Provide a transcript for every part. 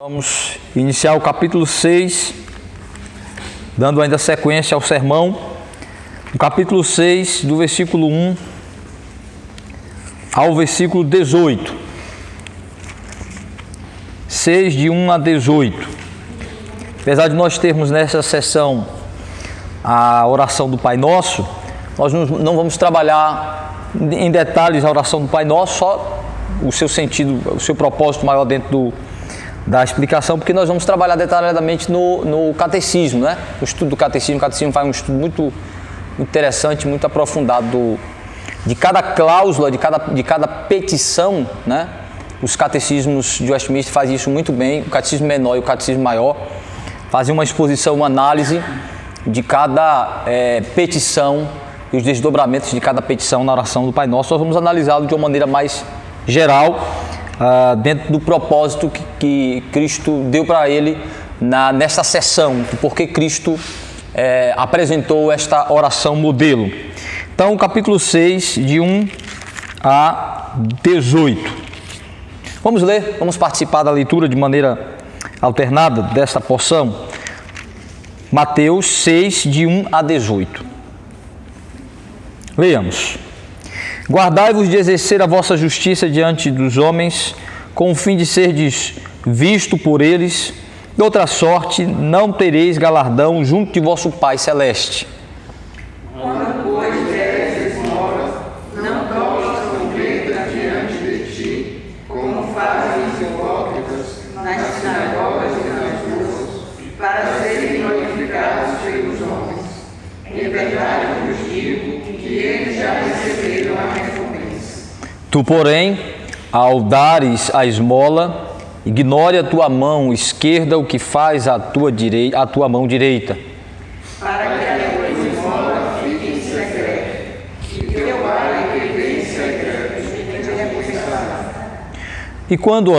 Vamos iniciar o capítulo 6, dando ainda sequência ao sermão. O capítulo 6, do versículo 1 ao versículo 18. 6, de 1 a 18. Apesar de nós termos nessa sessão a oração do Pai Nosso, nós não vamos trabalhar em detalhes a oração do Pai Nosso, só o seu sentido, o seu propósito maior dentro da explicação, porque nós vamos trabalhar detalhadamente no catecismo, né? O estudo do catecismo. O catecismo faz um estudo muito interessante, muito aprofundado de cada cláusula, de cada petição, né? Os catecismos de Westminster fazem isso muito bem. O catecismo menor e o catecismo maior fazem uma exposição, uma análise de cada petição e os desdobramentos de cada petição na oração do Pai Nosso. Nós vamos analisá-lo de uma maneira mais geral, dentro do propósito que Cristo deu para ele nessa sessão, porque Cristo apresentou esta oração modelo. Então, capítulo 6, de 1 a 18. Vamos ler, vamos participar da leitura de maneira alternada desta porção. Mateus 6, de 1 a 18. Leiamos. Guardai-vos de exercer a vossa justiça diante dos homens, com o fim de serdes visto por eles. De outra sorte, não tereis galardão junto de vosso Pai Celeste. Quando, pois, deres esmolas, não toques trombetas diante de ti, como fazem os hipócritas nas sinagogas e nas ruas, para serem glorificados pelos homens. Em verdade vos digo que eles já receberam a recompensa. Tu, porém, ao dares a esmola, ignore a tua mão esquerda o que faz a tua mão direita. Para que a tua esmola fique em secreto, e teu Pai que vê em secreto te recompensará. E quando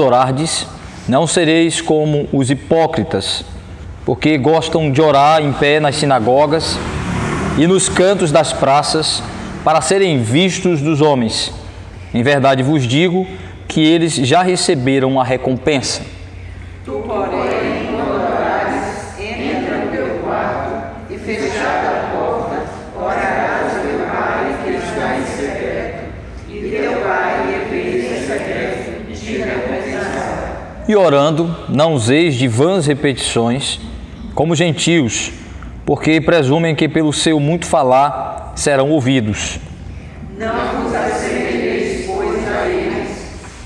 orardes, não sereis como os hipócritas, porque gostam de orar em pé nas sinagogas e nos cantos das praças, para serem vistos dos homens. Em verdade vos digo que eles já receberam a recompensa. Tu, porém, quando orares, entra no teu quarto e, fechada a porta, orarás ao teu Pai que está em secreto, e teu Pai que vê em secreto te recompensará. E orando, não useis de vãs repetições, como gentios, porque presumem que pelo seu muito falar serão ouvidos. Não vos assemelheis, pois, a eles,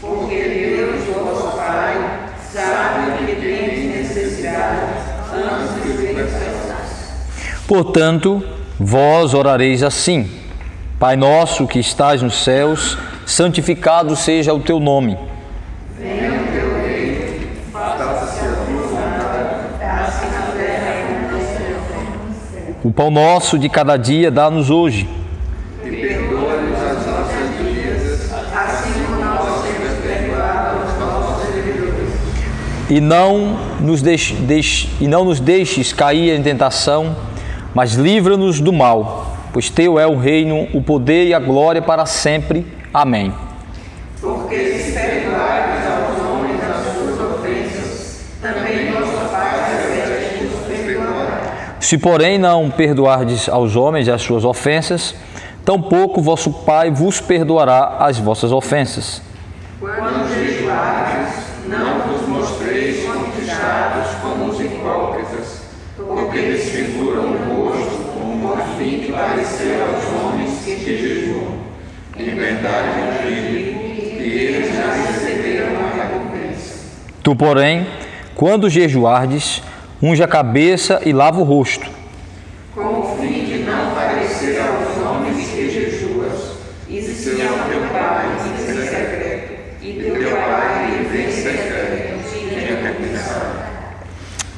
porque Deus, vosso Pai, sabe que tendes necessidade antes de peças. Portanto, vós orareis assim: Pai nosso que estás nos céus, santificado seja o teu nome. Venha o teu reino, faça-se a tua vontade, assim na terra como no céu. O pão nosso de cada dia dá-nos hoje. E perdoa-nos as nossas dívidas, assim como nós temos perdoado aos nossos devedores. E não nos deixes cair em tentação, mas livra-nos do mal, pois teu é o reino, o poder e a glória para sempre. Amém. Porque se perdoardes aos homens as suas ofensas, também nosso Pai Celeste nos perdoará. Se, porém, não perdoardes aos homens as suas ofensas, tampouco vosso Pai vos perdoará as vossas ofensas. Quando jejuardes, não vos mostreis contristados como os hipócritas, porque desfiguram o rosto com o fim de parecer aos homens que jejuam. Em verdade eu digo que eles já receberam a recompensa. Tu, porém, quando jejuardes, unge a cabeça e lava o rosto, Com o fim de não parecer aos homens que jejuas, e sim ao teu Pai em secreto, e teu Pai que vê em secreto te recompensará.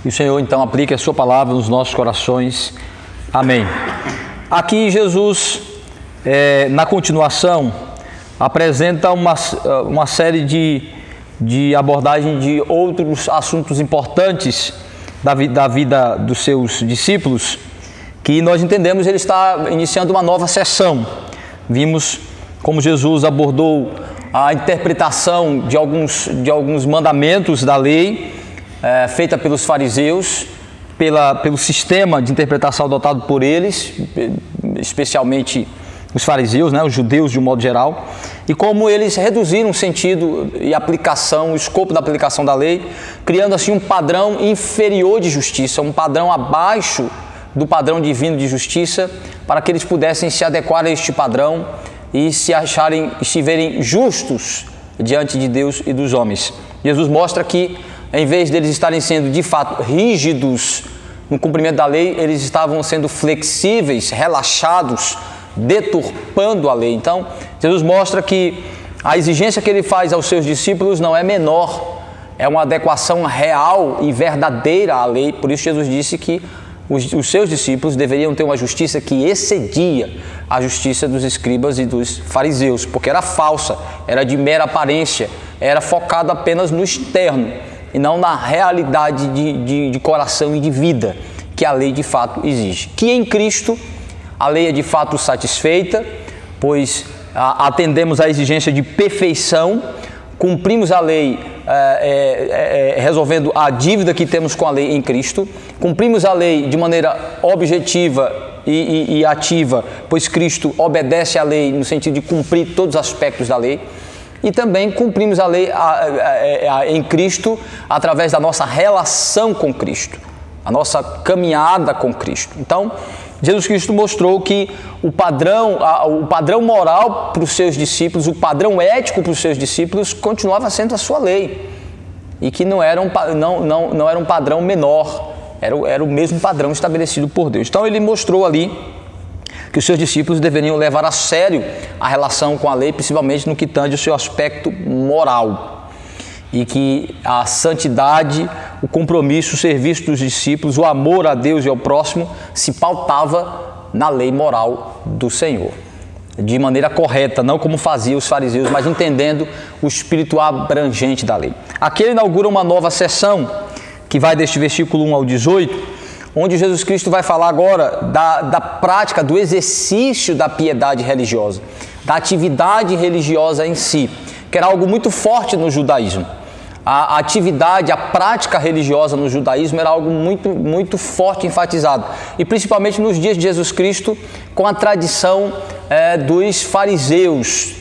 e o Senhor então aplique a sua palavra nos nossos corações. Amém. Aqui Jesus, na continuação, apresenta uma série de abordagem de outros assuntos importantes da vida dos seus discípulos, que nós entendemos ele está iniciando uma nova sessão. Vimos como Jesus abordou a interpretação de alguns mandamentos da lei, feita pelos fariseus, pelo sistema de interpretação adotado por eles, especialmente os fariseus, os judeus de um modo geral, e como eles reduziram o sentido e aplicação, o escopo da aplicação da lei, criando assim um padrão inferior de justiça, um padrão abaixo do padrão divino de justiça, para que eles pudessem se adequar a este padrão e se verem justos diante de Deus e dos homens. Jesus mostra que, em vez deles estarem sendo de fato rígidos no cumprimento da lei, eles estavam sendo flexíveis, relaxados, deturpando a lei. Então, Jesus mostra que a exigência que ele faz aos seus discípulos não é menor, é uma adequação real e verdadeira à lei. Por isso Jesus disse que os seus discípulos deveriam ter uma justiça que excedia a justiça dos escribas e dos fariseus, porque era falsa, era de mera aparência, era focado apenas no externo e não na realidade de coração e de vida que a lei de fato exige. Que em Cristo a lei é de fato satisfeita, pois atendemos à exigência de perfeição, cumprimos a lei resolvendo a dívida que temos com a lei em Cristo, cumprimos a lei de maneira objetiva e ativa, pois Cristo obedece à lei no sentido de cumprir todos os aspectos da lei, e também cumprimos a lei em Cristo através da nossa relação com Cristo, a nossa caminhada com Cristo. Então, Jesus Cristo mostrou que o padrão moral para os seus discípulos, o padrão ético para os seus discípulos continuava sendo a sua lei, e que não era um padrão menor, era o mesmo padrão estabelecido por Deus. Então ele mostrou ali que os seus discípulos deveriam levar a sério a relação com a lei, principalmente no que tange o seu aspecto moral, e que a santidade, o compromisso, o serviço dos discípulos, o amor a Deus e ao próximo se pautava na lei moral do Senhor, de maneira correta, não como faziam os fariseus, mas entendendo o espírito abrangente da lei. Aqui ele inaugura uma nova sessão, que vai deste versículo 1 ao 18, onde Jesus Cristo vai falar agora da prática, do exercício da piedade religiosa, da atividade religiosa em si, que era algo muito forte no judaísmo. A atividade, a prática religiosa no judaísmo era algo muito, muito forte, enfatizado. E principalmente nos dias de Jesus Cristo, com a tradição dos fariseus,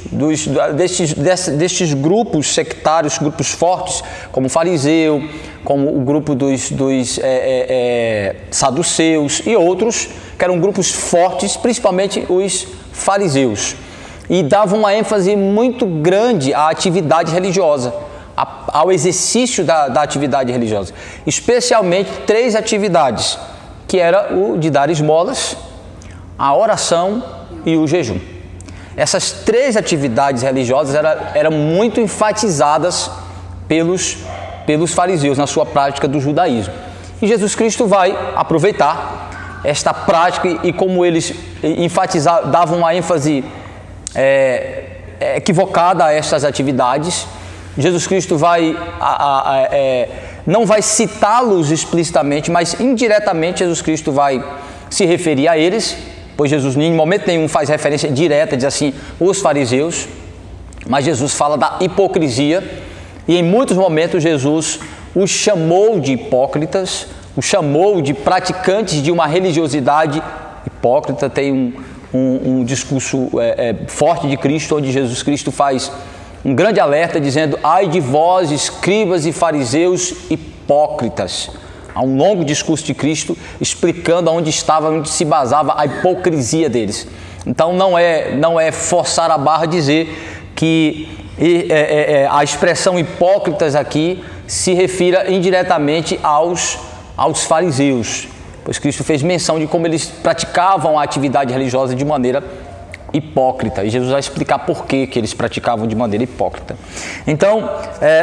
destes grupos sectários, grupos fortes, como o fariseu, como o grupo dos saduceus e outros, que eram grupos fortes, principalmente os fariseus. E davam uma ênfase muito grande à atividade religiosa, ao exercício da atividade religiosa, especialmente 3 atividades, que era o de dar esmolas, a oração e o jejum. Essas 3 atividades religiosas eram muito enfatizadas pelos fariseus na sua prática do judaísmo. E Jesus Cristo vai aproveitar esta prática e como eles davam uma ênfase equivocada a estas atividades, Jesus Cristo não vai citá-los explicitamente, mas indiretamente Jesus Cristo vai se referir a eles, pois Jesus em momento nenhum faz referência direta, diz assim, os fariseus, mas Jesus fala da hipocrisia, e em muitos momentos Jesus os chamou de hipócritas, os chamou de praticantes de uma religiosidade hipócrita. Tem um discurso forte de Cristo, onde Jesus Cristo faz um grande alerta dizendo: ai de vós, escribas e fariseus hipócritas. Há um longo discurso de Cristo explicando onde se basava a hipocrisia deles. Então não é forçar a barra dizer que a expressão hipócritas aqui se refira indiretamente aos fariseus, pois Cristo fez menção de como eles praticavam a atividade religiosa de maneira hipócrita, e Jesus vai explicar por que eles praticavam de maneira hipócrita. Então,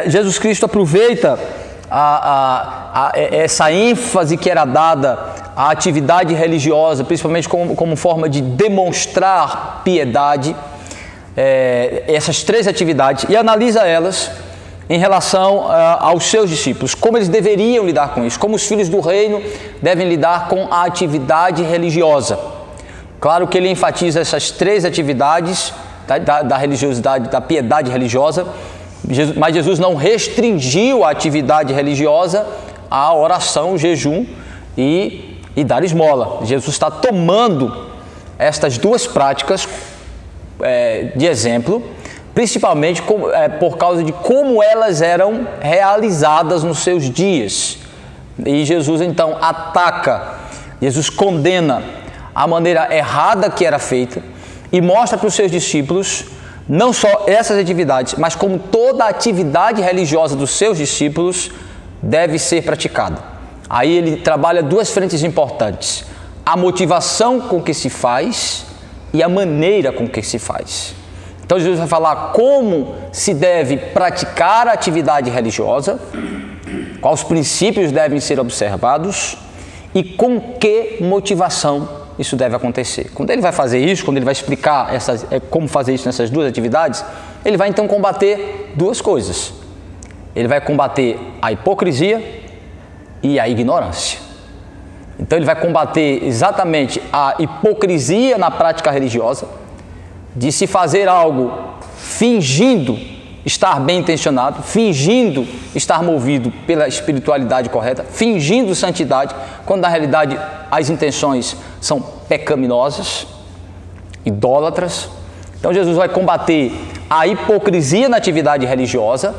Jesus Cristo aproveita essa ênfase que era dada à atividade religiosa, principalmente como forma de demonstrar piedade, essas 3 atividades, e analisa elas em relação aos seus discípulos, como eles deveriam lidar com isso, como os filhos do reino devem lidar com a atividade religiosa. Claro que ele enfatiza essas 3 atividades da religiosidade, da piedade religiosa, mas Jesus não restringiu a atividade religiosa à oração, jejum e dar esmola. Jesus está tomando estas duas práticas de exemplo, principalmente por causa de como elas eram realizadas nos seus dias. E Jesus então ataca, Jesus condena a maneira errada que era feita e mostra para os seus discípulos não só essas atividades, mas como toda a atividade religiosa dos seus discípulos deve ser praticada. Aí ele trabalha duas frentes importantes: a motivação com que se faz e a maneira com que se faz. Então Jesus vai falar como se deve praticar a atividade religiosa, quais princípios devem ser observados e com que motivação isso deve acontecer. Quando ele vai fazer isso, quando ele vai explicar como fazer isso nessas duas atividades, ele vai então combater duas coisas. Ele vai combater a hipocrisia e a ignorância. Então ele vai combater exatamente a hipocrisia na prática religiosa, de se fazer algo fingindo estar bem intencionado, fingindo estar movido pela espiritualidade correta, fingindo santidade, quando na realidade as intenções são pecaminosas, idólatras. Então Jesus vai combater a hipocrisia na atividade religiosa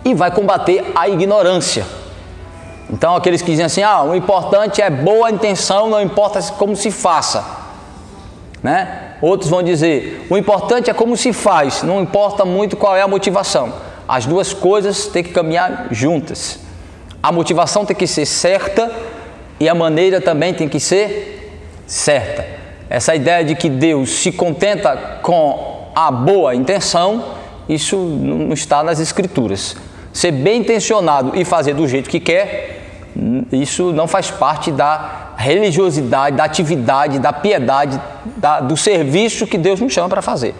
e vai combater a ignorância. Então aqueles que dizem assim, o importante é boa intenção, não importa como se faça, né? Outros vão dizer, o importante é como se faz, não importa muito qual é a motivação. As duas coisas têm que caminhar juntas. A motivação tem que ser certa e a maneira também tem que ser certa. Essa ideia de que Deus se contenta com a boa intenção, isso não está nas Escrituras. Ser bem intencionado e fazer do jeito que quer, isso não faz parte da religiosidade, da atividade, da piedade, do serviço que Deus nos chama para fazer.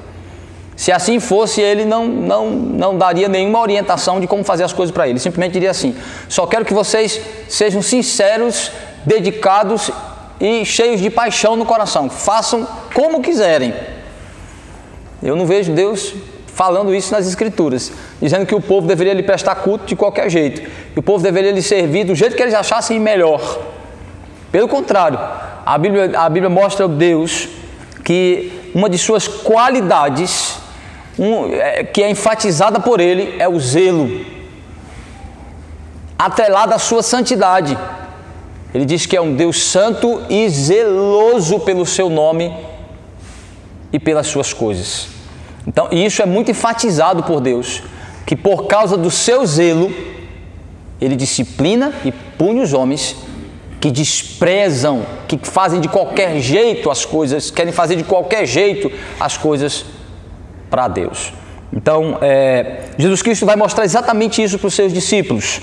Se assim fosse, ele não daria nenhuma orientação de como fazer as coisas para ele. Simplesmente diria assim: só quero que vocês sejam sinceros, dedicados e cheios de paixão no coração. Façam como quiserem. Eu não vejo Deus falando isso nas Escrituras, dizendo que o povo deveria lhe prestar culto de qualquer jeito, que o povo deveria lhe servir do jeito que eles achassem melhor. Pelo contrário, a Bíblia mostra ao Deus que uma de suas qualidades, que é enfatizada por ele, é o zelo, atrelado à sua santidade. Ele diz que é um Deus santo e zeloso pelo seu nome e pelas suas coisas. Então, e isso é muito enfatizado por Deus, que por causa do seu zelo, ele disciplina e pune os homens que desprezam, que fazem de qualquer jeito as coisas, querem fazer de qualquer jeito as coisas para Deus. Então, Jesus Cristo vai mostrar exatamente isso para os seus discípulos,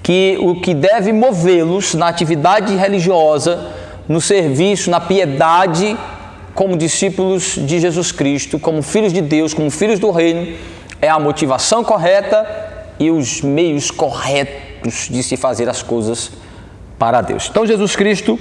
que o que deve movê-los na atividade religiosa, no serviço, na piedade, como discípulos de Jesus Cristo, como filhos de Deus, como filhos do reino, é a motivação correta e os meios corretos de se fazer as coisas para Deus. Então Jesus Cristo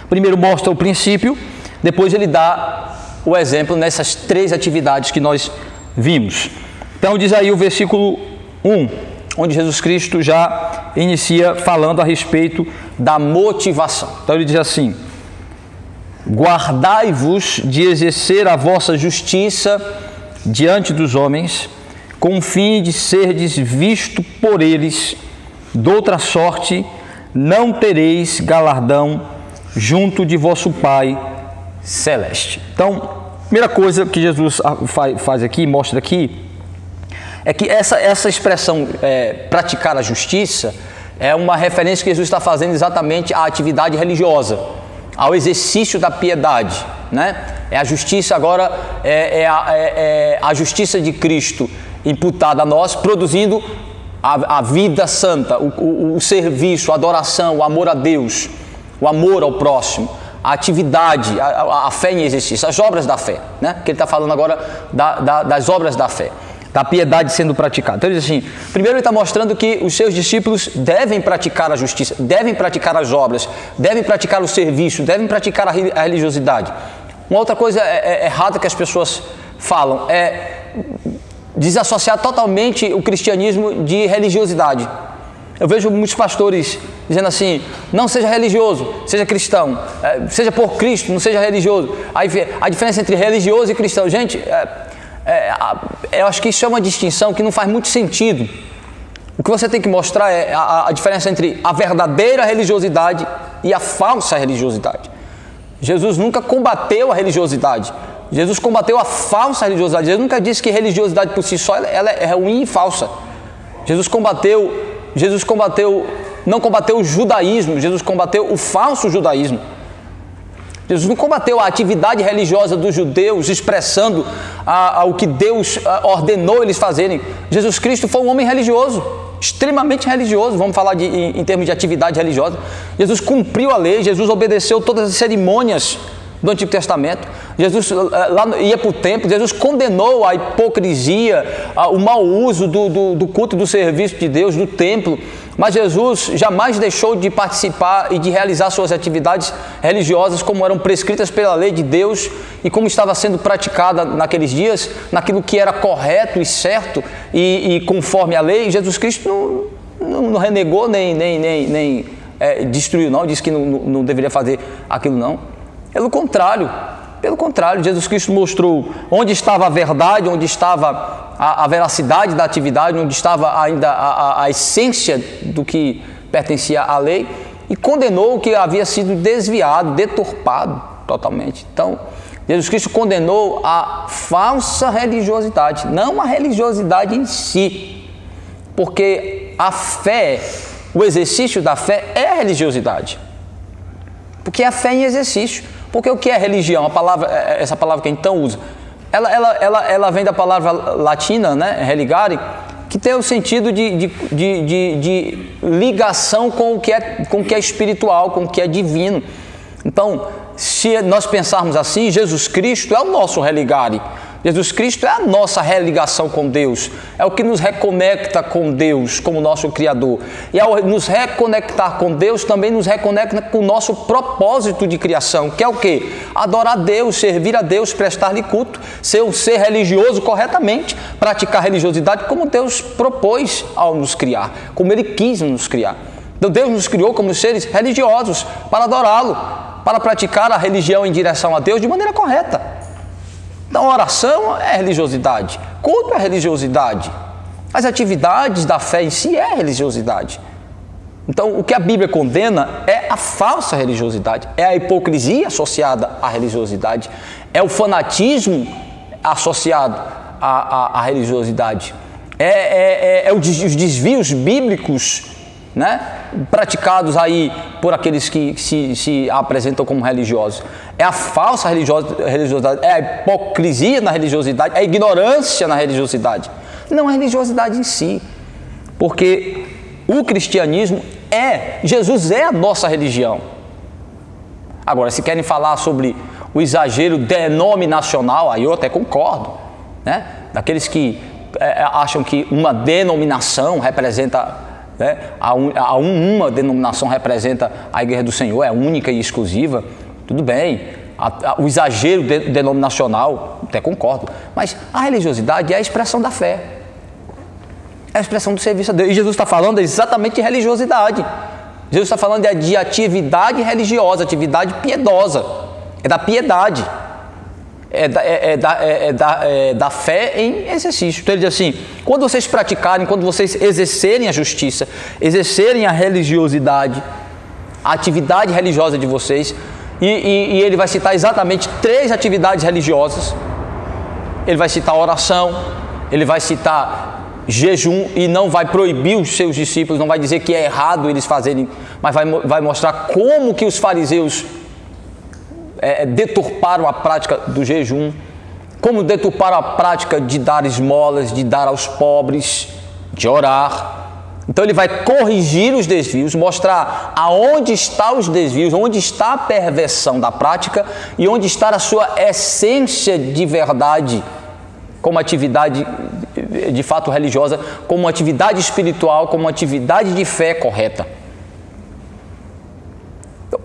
primeiro mostra o princípio, depois ele dá o exemplo nessas três atividades que nós vimos. Então diz aí o versículo 1, onde Jesus Cristo já inicia falando a respeito da motivação. Então ele diz assim: guardai-vos de exercer a vossa justiça diante dos homens, com o fim de serdes visto por eles, doutra sorte não tereis galardão junto de vosso Pai celeste. Então, a primeira coisa que Jesus faz aqui, mostra aqui, é que essa expressão praticar a justiça é uma referência que Jesus está fazendo exatamente à atividade religiosa, ao exercício da piedade, né? É a justiça agora, a justiça de Cristo imputada a nós, produzindo a vida santa, o serviço, a adoração, o amor a Deus, o amor ao próximo, a atividade, a fé em exercício, as obras da fé, né? Que ele está falando agora das obras da fé, da piedade sendo praticada. Então ele diz assim, primeiro ele está mostrando que os seus discípulos devem praticar a justiça, devem praticar as obras, devem praticar o serviço, devem praticar a religiosidade. Uma outra coisa errada que as pessoas falam é desassociar totalmente o cristianismo de religiosidade. Eu vejo muitos pastores dizendo assim: não seja religioso, seja cristão, seja por Cristo, não seja religioso. Aí a diferença entre religioso e cristão, gente, eu acho que isso é uma distinção que não faz muito sentido. O que você tem que mostrar é a diferença entre a verdadeira religiosidade e a falsa religiosidade. Jesus nunca combateu a religiosidade. Jesus combateu a falsa religiosidade. Jesus nunca disse que religiosidade por si só ela é ruim e falsa. Jesus não combateu o judaísmo, Jesus combateu o falso judaísmo. Jesus não combateu a atividade religiosa dos judeus, expressando o que Deus ordenou eles fazerem. Jesus Cristo foi um homem religioso, extremamente religioso, vamos falar em termos de atividade religiosa. Jesus cumpriu a lei, Jesus obedeceu todas as cerimônias do Antigo Testamento. Jesus ia para o templo, Jesus condenou a hipocrisia, o mau uso do culto, do serviço de Deus, do templo. Mas Jesus jamais deixou de participar e de realizar suas atividades religiosas como eram prescritas pela lei de Deus e como estava sendo praticada naqueles dias, naquilo que era correto e certo e conforme a lei. Jesus Cristo não renegou nem destruiu, não, disse que não deveria fazer aquilo, não. Pelo contrário, Jesus Cristo mostrou onde estava a verdade, onde estava a veracidade da atividade, onde estava ainda a essência do que pertencia à lei, e condenou o que havia sido desviado, deturpado totalmente. Então, Jesus Cristo condenou a falsa religiosidade, não a religiosidade em si, porque a fé, o exercício da fé é a religiosidade, porque é a fé em exercício. Porque o que é religião? Essa palavra que a gente então usa, ela vem da palavra latina, né, religare, que tem o sentido de ligação com o que é espiritual, com o que é divino. Então, se nós pensarmos assim, Jesus Cristo é o nosso religare. Jesus Cristo é a nossa religação com Deus, é o que nos reconecta com Deus como nosso Criador. E ao nos reconectar com Deus, também nos reconecta com o nosso propósito de criação, que é o quê? Adorar a Deus, servir a Deus, prestar-lhe culto, ser um ser religioso corretamente, praticar religiosidade como Deus propôs ao nos criar, como Ele quis nos criar. Então Deus nos criou como seres religiosos para adorá-lo, para praticar a religião em direção a Deus de maneira correta. Então, oração é religiosidade, culto é religiosidade, as atividades da fé em si é religiosidade. Então, o que a Bíblia condena é a falsa religiosidade, é a hipocrisia associada à religiosidade, é o fanatismo associado à religiosidade, os desvios bíblicos, né, praticados aí por aqueles que se apresentam como religiosos. É a falsa religiosidade, é a hipocrisia na religiosidade, é a ignorância na religiosidade. Não é religiosidade em si, porque o cristianismo Jesus é a nossa religião. Agora, se querem falar sobre o exagero denominacional, aí eu até concordo, né? Daqueles que acham que uma denominação representa... uma denominação representa a Igreja do Senhor, é única e exclusiva, tudo bem, o exagero denominacional, até concordo, mas a religiosidade é a expressão da fé, é a expressão do serviço a Deus, e Jesus está falando exatamente de religiosidade. Jesus está falando de atividade religiosa, atividade piedosa, é da piedade, da fé em exercício. Então ele diz assim: quando vocês praticarem, quando vocês exercerem a justiça, exercerem a religiosidade, a atividade religiosa de vocês, e ele vai citar exatamente 3 atividades religiosas. Ele vai citar oração, ele vai citar jejum, e não vai proibir os seus discípulos, não vai dizer que é errado eles fazerem, mas vai mostrar como que os fariseus deturparam a prática do jejum, como deturparam a prática de dar esmolas, de dar aos pobres, de orar. Então ele vai corrigir os desvios, mostrar aonde estão os desvios, onde está a perversão da prática e onde está a sua essência de verdade, como atividade de fato religiosa, como atividade espiritual, como atividade de fé correta.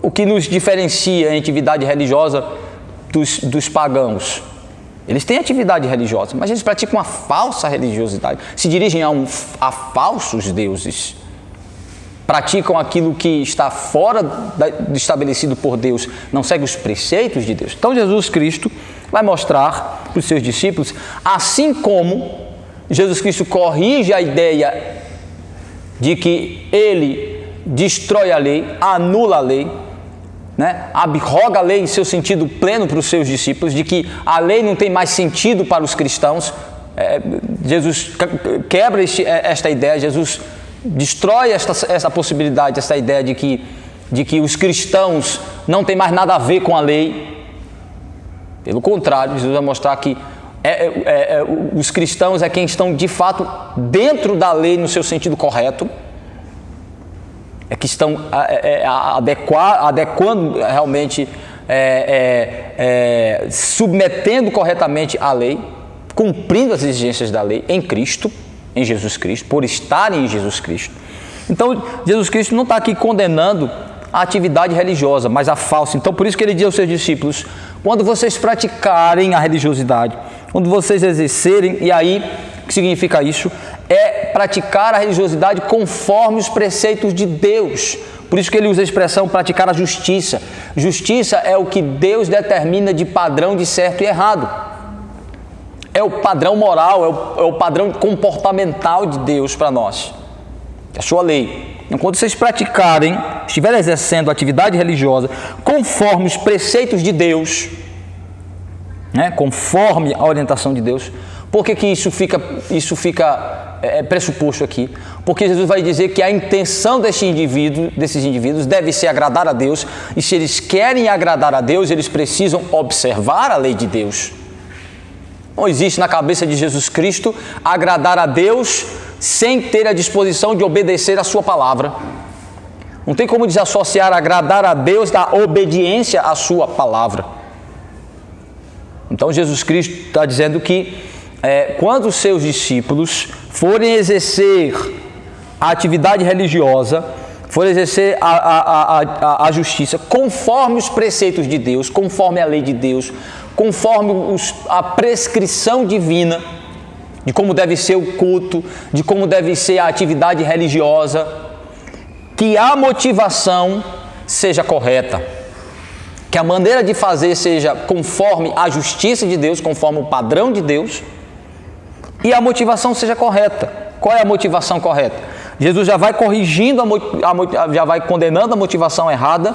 O que nos diferencia em atividade religiosa dos pagãos. Eles têm atividade religiosa, mas eles praticam uma falsa religiosidade, se dirigem a falsos deuses, praticam aquilo que está fora do estabelecido por Deus, não segue os preceitos de Deus. Então Jesus Cristo vai mostrar para os seus discípulos, assim como Jesus Cristo corrige a ideia de que ele destrói a lei, anula a lei, né? Abroga a lei em seu sentido pleno para os seus discípulos, de que a lei não tem mais sentido para os cristãos. Jesus quebra esta ideia, Jesus destrói essa possibilidade, essa ideia de que os cristãos não têm mais nada a ver com a lei. Pelo contrário, Jesus vai mostrar que os cristãos é quem estão de fato dentro da lei no seu sentido correto, é que estão adequando realmente, submetendo corretamente a lei, cumprindo as exigências da lei em Cristo, em Jesus Cristo, por estarem em Jesus Cristo. Então, Jesus Cristo não está aqui condenando a atividade religiosa, mas a falsa. Então, por isso que ele diz aos seus discípulos, quando vocês praticarem a religiosidade, quando vocês exercerem, e aí, o que significa isso? É praticar a religiosidade conforme os preceitos de Deus. Por isso que ele usa a expressão praticar a justiça. Justiça é o que Deus determina de padrão de certo e errado. É o padrão moral, é o padrão comportamental de Deus para nós. É a sua lei. Então, quando vocês praticarem, estiverem exercendo atividade religiosa conforme os preceitos de Deus, né, conforme a orientação de Deus, por que isso fica pressuposto aqui? Porque Jesus vai dizer que a intenção desses indivíduos deve ser agradar a Deus, e se eles querem agradar a Deus, eles precisam observar a lei de Deus. Não existe na cabeça de Jesus Cristo agradar a Deus sem ter a disposição de obedecer a sua palavra. Não tem como desassociar agradar a Deus da obediência à sua palavra. Então Jesus Cristo está dizendo que quando os seus discípulos forem exercer a atividade religiosa, forem exercer a justiça conforme os preceitos de Deus, conforme a lei de Deus, conforme a prescrição divina, de como deve ser o culto, de como deve ser a atividade religiosa, que a motivação seja correta, que a maneira de fazer seja conforme a justiça de Deus, conforme o padrão de Deus, e a motivação seja correta. Qual é a motivação correta? Jesus já vai corrigindo, já vai condenando a motivação errada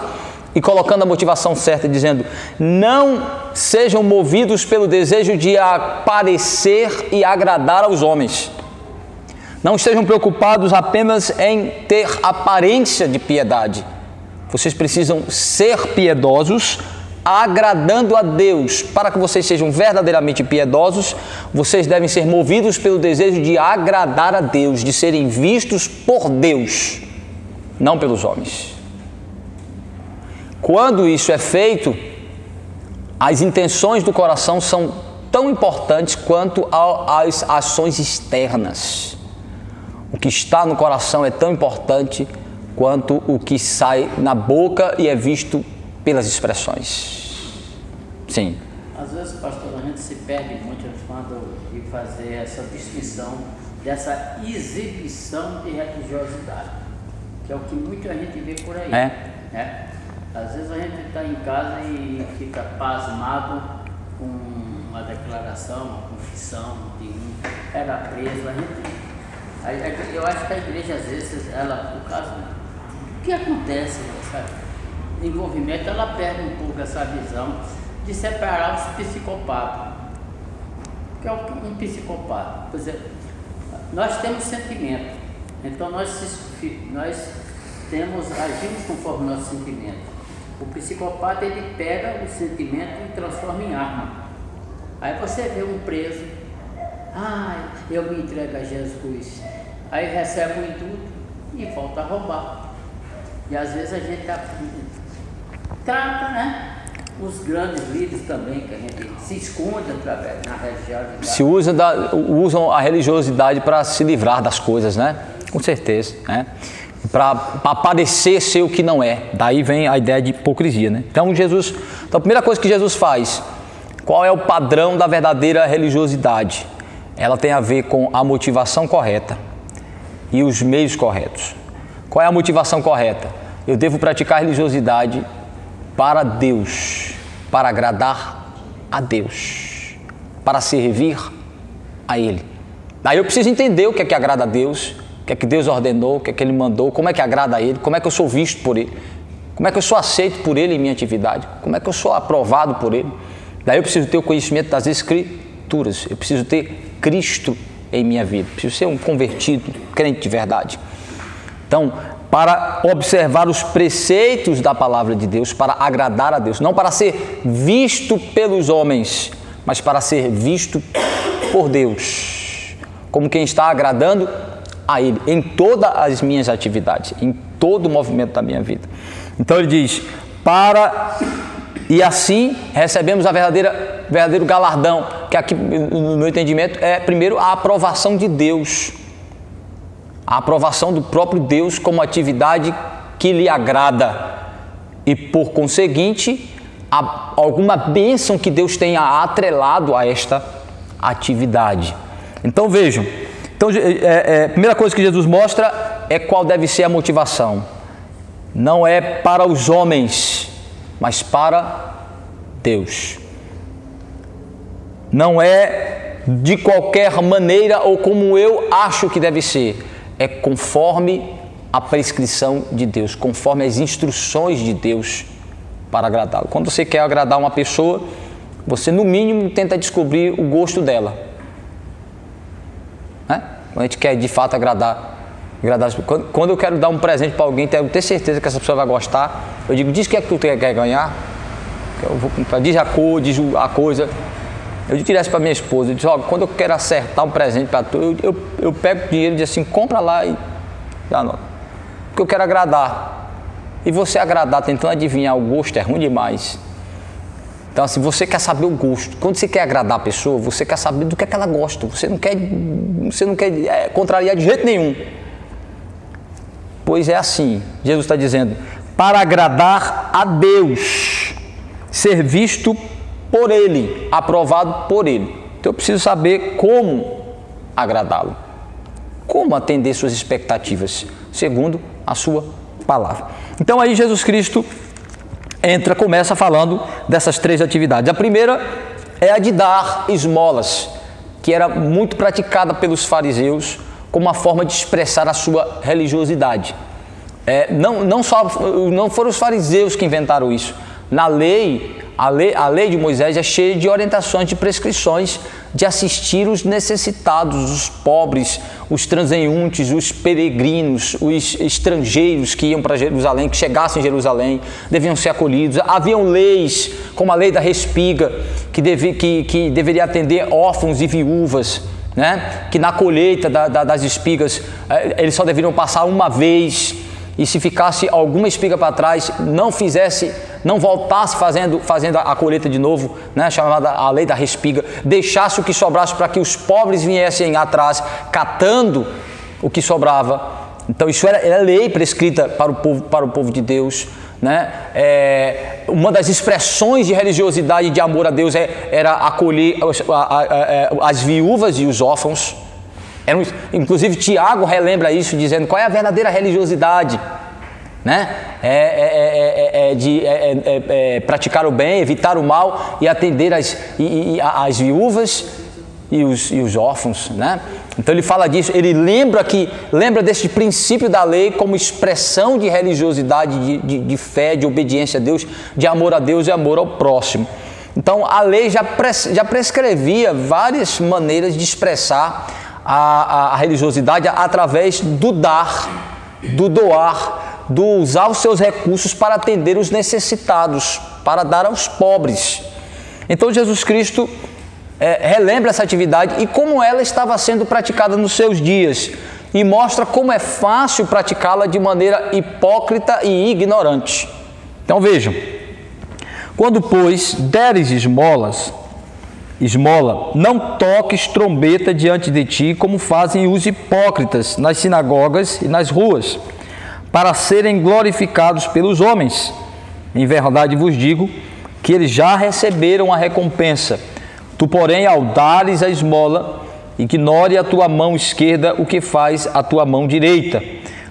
e colocando a motivação certa, dizendo: não sejam movidos pelo desejo de aparecer e agradar aos homens. Não estejam preocupados apenas em ter aparência de piedade. Vocês precisam ser piedosos, agradando a Deus. Para que vocês sejam verdadeiramente piedosos, vocês devem ser movidos pelo desejo de agradar a Deus, de serem vistos por Deus, não pelos homens. Quando isso é feito, as intenções do coração são tão importantes quanto as ações externas. O que está no coração é tão importante quanto o que sai na boca e é visto pelas expressões. Sim. Às vezes, pastor, a gente se perde muito quando de fazer essa distinção dessa exibição de religiosidade, que é o que muita gente vê por aí. Né? Às vezes a gente está em casa e fica pasmado com uma declaração, uma confissão de um era preso. Eu acho que a igreja, às vezes, o caso, o que acontece, sabe? Envolvimento, ela perde um pouco essa visão de separar os psicopatas. O que é um psicopata? Por exemplo, nós temos sentimento, então nós agimos conforme o nosso sentimento. O psicopata, ele pega o sentimento e transforma em arma. Aí você vê um preso, eu me entrego a Jesus, aí recebe o indulto e volta a roubar. E às vezes a gente trata, né? Os grandes líderes também, que a gente se esconde através na religiosidade. Usam a religiosidade para se livrar das coisas, né? Com certeza, né? para parecer ser o que não é. Daí vem a ideia de hipocrisia, né? Então a primeira coisa que Jesus faz, qual é o padrão da verdadeira religiosidade? Ela tem a ver com a motivação correta e os meios corretos. Qual é a motivação correta? Eu devo praticar religiosidade para Deus, para agradar a Deus, para servir a Ele. Daí eu preciso entender o que é que agrada a Deus, o que é que Deus ordenou, o que é que Ele mandou, como é que agrada a Ele, como é que eu sou visto por Ele, como é que eu sou aceito por Ele em minha atividade, como é que eu sou aprovado por Ele. Daí eu preciso ter o conhecimento das Escrituras, eu preciso ter Cristo em minha vida, preciso ser um convertido, crente de verdade. Então, para observar os preceitos da palavra de Deus, para agradar a Deus, não para ser visto pelos homens, mas para ser visto por Deus, como quem está agradando a Ele, em todas as minhas atividades, em todo o movimento da minha vida. Então ele diz, e assim recebemos a verdadeiro galardão, que aqui no meu entendimento é primeiro a aprovação de Deus, a aprovação do próprio Deus como atividade que lhe agrada e por conseguinte alguma bênção que Deus tenha atrelado a esta atividade. Então vejam, a primeira coisa que Jesus mostra é qual deve ser a motivação. Não é para os homens, mas para Deus. Não é de qualquer maneira ou como eu acho que deve ser. É conforme a prescrição de Deus, conforme as instruções de Deus para agradá-lo. Quando você quer agradar uma pessoa, você no mínimo tenta descobrir o gosto dela, né? Quando a gente quer de fato agradar as pessoas. Quando eu quero dar um presente para alguém, tenho ter certeza que essa pessoa vai gostar, eu digo, diz o que é que tu quer ganhar, eu vou comprar, diz a cor, diz a coisa. Eu digo isso para minha esposa, eu disse, quando eu quero acertar um presente para tu, eu pego o dinheiro e digo assim, compra lá e anota, porque eu quero agradar. E você agradar tentando adivinhar o gosto é ruim demais. Então assim, você quer saber o gosto. Quando você quer agradar a pessoa, você quer saber do que é que ela gosta. Você não quer contrariar de jeito nenhum. Pois é assim, Jesus está dizendo, para agradar a Deus, ser visto por Ele, aprovado por Ele. Então eu preciso saber como agradá-lo, como atender suas expectativas, segundo a sua palavra. Então aí Jesus Cristo começa falando dessas três atividades. A primeira é a de dar esmolas, que era muito praticada pelos fariseus como uma forma de expressar a sua religiosidade. Não foram os fariseus que inventaram isso. Na lei, a lei de Moisés é cheia de orientações, de prescrições de assistir os necessitados, os pobres, os transeuntes, os peregrinos, os estrangeiros que iam para Jerusalém, que chegassem em Jerusalém, deviam ser acolhidos. Haviam leis, como a lei da respiga, que deveria atender órfãos e viúvas, né? Que na colheita das espigas eles só deveriam passar uma vez, e se ficasse alguma espiga para trás, não voltasse fazendo a colheita de novo, né, chamada a lei da respiga, deixasse o que sobrasse para que os pobres viessem atrás, catando o que sobrava. Então isso era lei prescrita para o povo de Deus, né? Uma das expressões de religiosidade e de amor a Deus era acolher as viúvas e os órfãos. Inclusive Tiago relembra isso, dizendo qual é a verdadeira religiosidade, né? Praticar o bem, evitar o mal e atender as viúvas e os órfãos, né? Então ele fala disso, ele lembra desse princípio da lei como expressão de religiosidade, de fé, de obediência a Deus, de amor a Deus e amor ao próximo. Então a lei já prescrevia várias maneiras de expressar a religiosidade através do dar, do doar, do usar os seus recursos para atender os necessitados, para dar aos pobres. Então Jesus Cristo relembra essa atividade e como ela estava sendo praticada nos seus dias e mostra como é fácil praticá-la de maneira hipócrita e ignorante. Então vejam, quando pois deres esmola, não toques trombeta diante de ti, como fazem os hipócritas nas sinagogas e nas ruas, para serem glorificados pelos homens. Em verdade vos digo que eles já receberam a recompensa. Tu, porém, ao dares a esmola, ignore a tua mão esquerda o que faz a tua mão direita,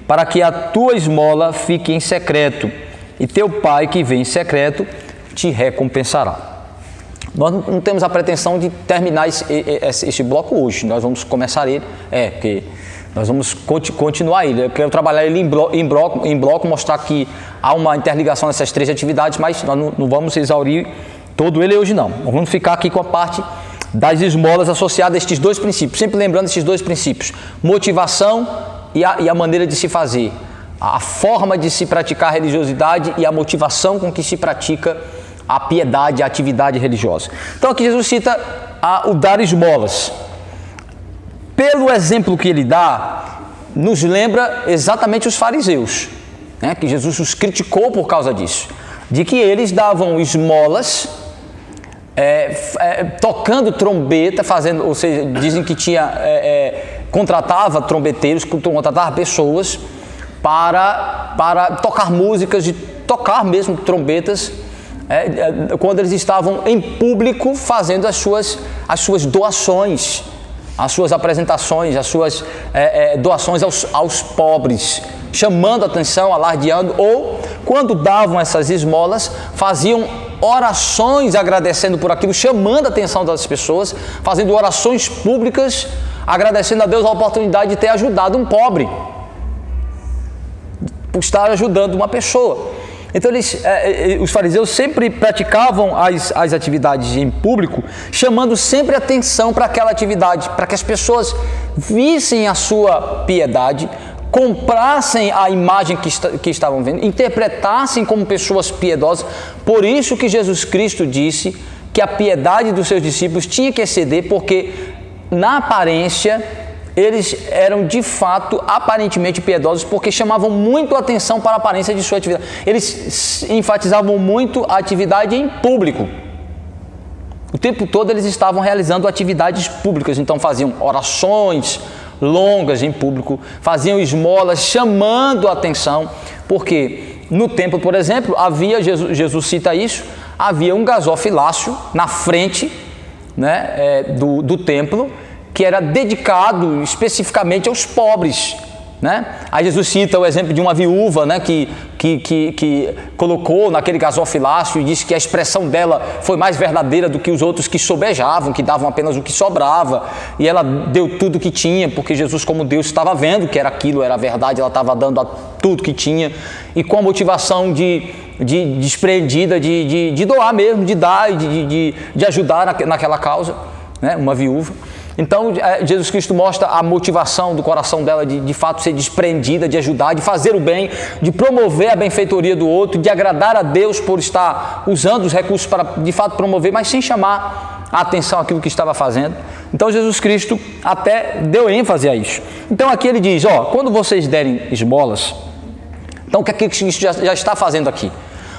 para que a tua esmola fique em secreto, e teu Pai que vem em secreto te recompensará. Nós não temos a pretensão de terminar esse bloco hoje, nós vamos começar ele, porque nós vamos continuar ele. Eu quero trabalhar ele em bloco, mostrar que há uma interligação nessas três atividades, mas nós não vamos exaurir todo ele hoje não. Nós vamos ficar aqui com a parte das esmolas associadas a estes dois princípios, sempre lembrando esses dois princípios, motivação e a maneira de se fazer, a forma de se praticar a religiosidade e a motivação com que se pratica a piedade, a atividade religiosa. Então aqui Jesus cita o dar esmolas. Pelo exemplo que ele dá, nos lembra exatamente os fariseus, né? Que Jesus os criticou por causa disso, de que eles davam esmolas, tocando trombeta, ou seja, dizem que contratava trombeteiros, contratava pessoas para tocar músicas, de tocar mesmo trombetas, quando eles estavam em público fazendo as suas doações, as suas apresentações, as suas doações aos pobres, chamando a atenção, alardeando, ou quando davam essas esmolas, faziam orações agradecendo por aquilo, chamando a atenção das pessoas, fazendo orações públicas, agradecendo a Deus a oportunidade de ter ajudado um pobre, por estar ajudando uma pessoa. Então os fariseus sempre praticavam as atividades em público, chamando sempre atenção para aquela atividade, para que as pessoas vissem a sua piedade, comprassem a imagem que estavam vendo, interpretassem como pessoas piedosas. Por isso que Jesus Cristo disse que a piedade dos seus discípulos tinha que exceder, porque na aparência eles eram de fato aparentemente piedosos, porque chamavam muito a atenção para a aparência de sua atividade. Eles enfatizavam muito a atividade em público. O tempo todo eles estavam realizando atividades públicas, então faziam orações longas em público, faziam esmolas chamando a atenção, porque no templo, por exemplo, Jesus cita isso, havia um gasofilácio na frente, né, do templo, que era dedicado especificamente aos pobres, né? Aí Jesus cita o exemplo de uma viúva, né, que colocou naquele gasofilácio e disse que a expressão dela foi mais verdadeira do que os outros que sobejavam, que davam apenas o que sobrava, e ela deu tudo o que tinha, porque Jesus, como Deus, estava vendo que era aquilo, era verdade, ela estava dando tudo que tinha, e com a motivação desprendida de doar mesmo, de dar e de ajudar naquela causa, né, uma viúva. Então Jesus Cristo mostra a motivação do coração dela de fato ser desprendida, de ajudar, de fazer o bem, de promover a benfeitoria do outro, de agradar a Deus por estar usando os recursos para de fato promover, mas sem chamar a atenção àquilo que estava fazendo. Então Jesus Cristo até deu ênfase a isso. Então aqui ele diz, quando vocês derem esmolas, então o que é que Cristo já está fazendo aqui?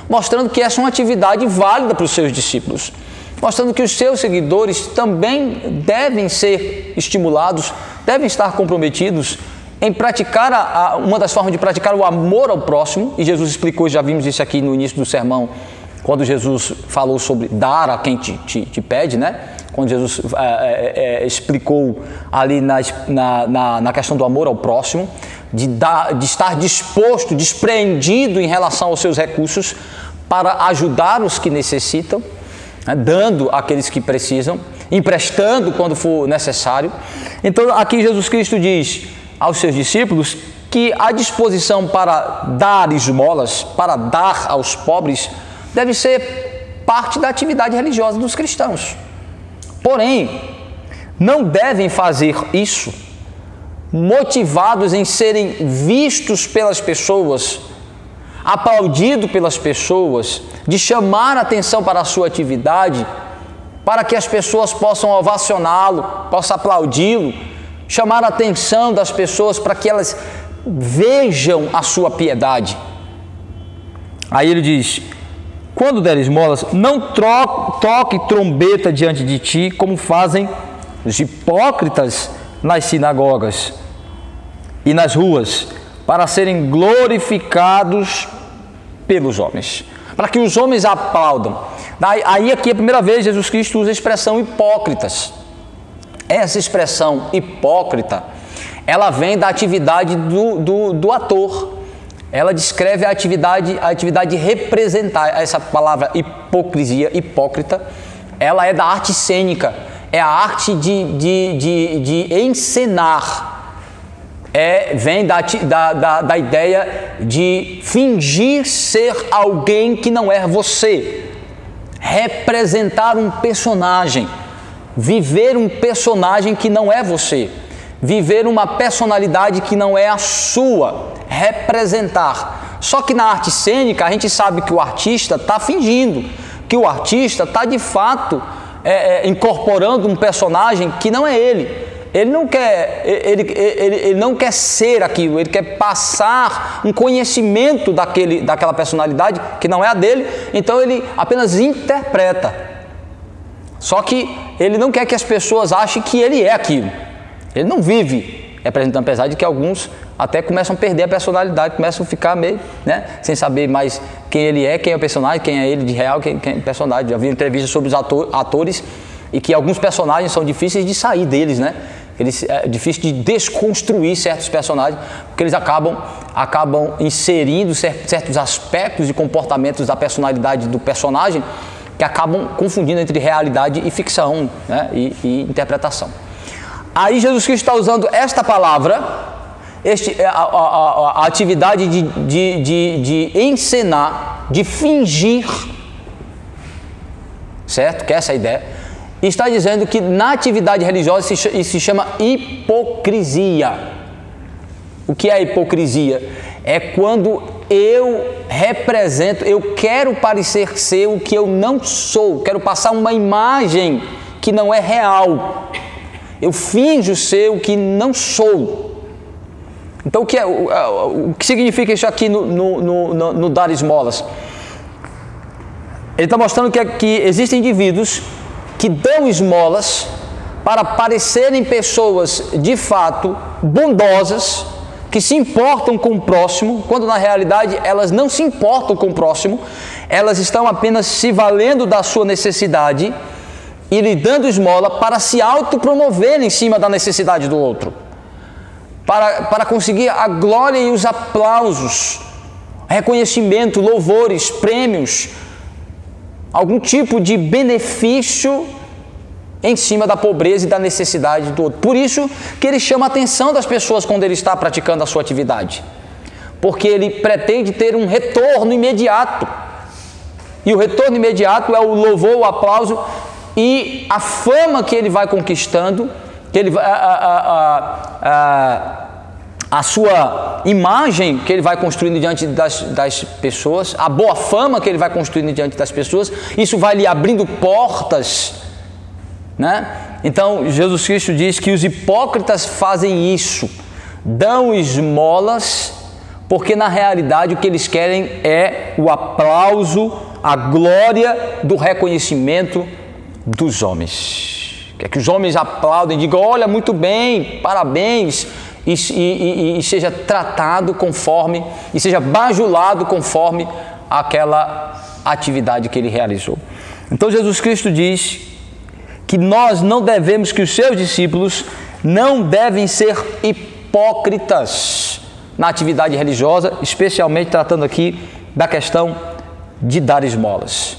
Mostrando que essa é uma atividade válida para os seus discípulos, mostrando que os seus seguidores também devem ser estimulados, devem estar comprometidos em praticar uma das formas de praticar o amor ao próximo, e Jesus explicou, já vimos isso aqui no início do sermão, quando Jesus falou sobre dar a quem te pede, né? Quando Jesus explicou ali na questão do amor ao próximo, de estar disposto, despreendido em relação aos seus recursos para ajudar os que necessitam, dando àqueles que precisam, emprestando quando for necessário. Então aqui Jesus Cristo diz aos seus discípulos que a disposição para dar esmolas, para dar aos pobres, deve ser parte da atividade religiosa dos cristãos. Porém, não devem fazer isso motivados em serem vistos pelas pessoas, aplaudido pelas pessoas, de chamar a atenção para a sua atividade, para que as pessoas possam ovacioná-lo, possam aplaudi-lo, chamar a atenção das pessoas para que elas vejam a sua piedade. Aí ele diz, quando der esmolas, não toque trombeta diante de ti, como fazem os hipócritas nas sinagogas e nas ruas, para serem glorificados pelos homens, para que os homens aplaudam. Aí aqui a primeira vez Jesus Cristo usa a expressão hipócritas. Essa expressão hipócrita, ela vem da atividade do ator. Ela descreve a atividade de representar. Essa palavra hipocrisia, hipócrita, ela é da arte cênica, é a arte de encenar. Vem da ideia de fingir ser alguém que não é você, representar um personagem, viver um personagem que não é você, viver uma personalidade que não é a sua, representar. Só que na arte cênica a gente sabe que o artista está fingindo, que o artista está de fato incorporando um personagem que não é ele. Ele não quer ser aquilo, ele quer passar um conhecimento daquela personalidade que não é a dele, então ele apenas interpreta. Só que ele não quer que as pessoas achem que ele é aquilo. Ele não vive representando, apesar de que alguns até começam a perder a personalidade, começam a ficar meio, sem saber mais quem ele é, quem é o personagem, quem é ele de real, quem é o personagem. Já vi entrevistas sobre os atores e que alguns personagens são difíceis de sair deles, é difícil de desconstruir certos personagens, porque eles acabam inserindo certos aspectos e comportamentos da personalidade do personagem que acabam confundindo entre realidade e ficção, e interpretação. Aí Jesus Cristo está usando esta palavra, a atividade de encenar, de fingir, certo? Que é essa a ideia. E está dizendo que na atividade religiosa isso se chama hipocrisia. O que é hipocrisia? É quando eu represento, eu quero parecer ser o que eu não sou, quero passar uma imagem que não é real. Eu finjo ser o que não sou. Então o que significa isso aqui no dar esmolas? Ele está mostrando que existem indivíduos que dão esmolas para parecerem pessoas de fato bondosas, que se importam com o próximo, quando na realidade elas não se importam com o próximo, elas estão apenas se valendo da sua necessidade e lhe dando esmola para se autopromover em cima da necessidade do outro, para conseguir a glória e os aplausos, reconhecimento, louvores, prêmios, algum tipo de benefício em cima da pobreza e da necessidade do outro. Por isso que ele chama a atenção das pessoas quando ele está praticando a sua atividade, porque ele pretende ter um retorno imediato, e o retorno imediato é o louvor, o aplauso e a fama que ele vai conquistando, que ele a sua imagem que ele vai construindo diante das pessoas, a boa fama que ele vai construindo diante das pessoas. Isso vai lhe abrindo portas, Então Jesus Cristo diz que os hipócritas fazem isso, dão esmolas, porque na realidade o que eles querem é o aplauso, a glória do reconhecimento dos homens. Quer que os homens aplaudem, digam: olha, muito bem, parabéns, e seja tratado conforme, e seja bajulado conforme aquela atividade que ele realizou. Então Jesus Cristo diz que nós não devemos, que os seus discípulos não devem ser hipócritas na atividade religiosa, especialmente tratando aqui da questão de dar esmolas.